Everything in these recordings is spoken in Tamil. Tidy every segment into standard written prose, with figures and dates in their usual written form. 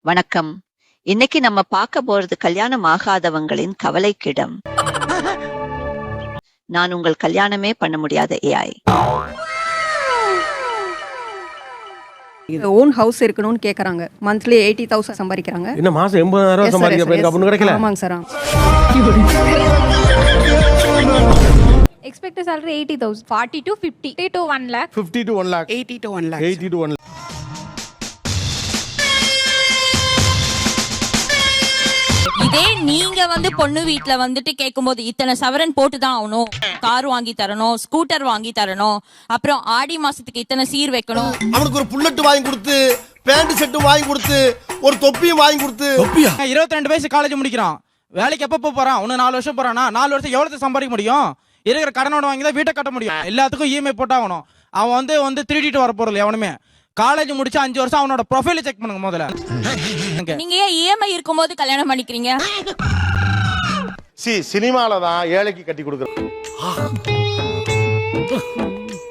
வணக்கம். இன்னைக்கு நம்ம பார்க்க போறது கல்யாணம் ஆகாதவங்களின் கவலைக்கிடம். நான் உங்கள் கல்யாணமே பண்ண முடியாத AI. ஓன் ஹவுஸ் இருக்கணும்னு கேக்குறாங்க. மந்த்லி 80,000 சம்பாதிக்கிறாங்க. என்ன மாசம் 80,000 சம்பாதிக்க பையனுக்கு அப்படி கிடைக்கல? ஆமாங்க sir. Expected salary 80,000. 40 to 50. 50 to 1 lakh. 50 to 1 lakh. 80 to 1 lakh. 80 to 1 lakh. இதே நீங்க பொண்ணு வீட்ல கேட்கும்போது இத்தனை சவரன் போட்டுதான் ஆகணும், கார் வாங்கி தரணும், ஸ்கூட்டர் வாங்கி தரணும், அப்புறம் ஆடி மாசத்துக்கு இத்தனை சீர் வைக்கணும், அவனுக்கு ஒரு புல்லட் வாங்கி கொடுத்து, பேண்ட் செட் வாங்கி கொடுத்து, ஒரு தொப்பியும் வாங்கி கொடுத்து. 22 வயசு காலேஜ் முடிக்கிறான், வேலைக்கு எப்ப போறான்? இன்னும் 4 வருஷம் போறானா? 4 வருஷம் எவ்வளவு சம்பாதிக்க முடியும்? இருக்கிற கடனோட வாங்கி தான் வீட்டை கட்ட முடியும். எல்லாத்துக்கும் இஎம்ஐ போட்டாகணும். அவன் திருடிட்டு வர போறல எவனுமே. காலேஜ் முடிச்சு 5 வருஷம் அவனோட ப்ரொஃபைல செக் பண்ணுங்க முதல்ல. நீங்க ஏன் இஎம்ஐ இருக்கும்போது கல்யாணம் பண்ணிக்கிறீங்க? சினிமால தான் ஏழைக்கு கட்டி கொடுக்குறது.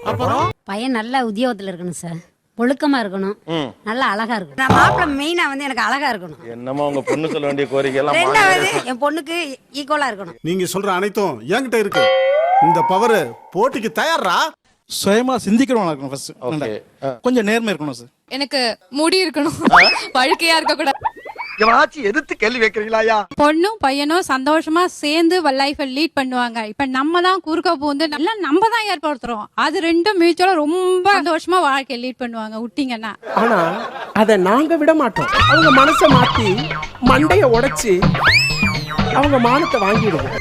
அப்புறம் பையன் நல்ல உத்தியோகத்துல இருக்கணும் சார், ஒழுக்கமா இருக்கணும், நல்லா அழகா இருக்கணும். நான் மாப்பிள்ளை மெயினா எனக்கு அழகா இருக்கணும். என்னமா உங்க பொண்ணு சொல்ல வேண்டிய கோரிக்கை எல்லாம் ரெண்டாவது என் பொண்ணுக்கு ஈக்குவலா இருக்கணும். நீங்க சொல்ற அனைத்தும் என்கிட்ட இருக்கு. இந்த பவர் போட்டிக்கு தயாரா? சுயமா சிந்திக்கிறவங்களா இருக்கணும் ஃபர்ஸ்ட். கொஞ்சம் நேர்மை இருக்கணும் சார். எனக்கு முடி இருக்கணும், பழுக்கையா இருக்க கூட. எவனாச்சும் எதிர்த்து கேள்வி வைக்கிறீங்களாயா? பொண்ணும் பையனும் சந்தோஷமா சேர்ந்து லைஃபை லீட் பண்ணுவாங்க. இப்ப நம்ம தான் குறுக்க போந்து நல்லா நம்ம தான் ஏற்படுத்துறோம். அது ரெண்டும் மியூச்சுவலா ரொம்ப சந்தோஷமா வாழ்க்கையை லீட் பண்ணுவாங்க விட்டீங்கன்னா. ஆனா அத நாங்க விட மாட்டோம். அவங்க மனசை மாத்தி மண்டைய உடைச்சு அவங்க மானத்தை வாங்கிடுவோம்.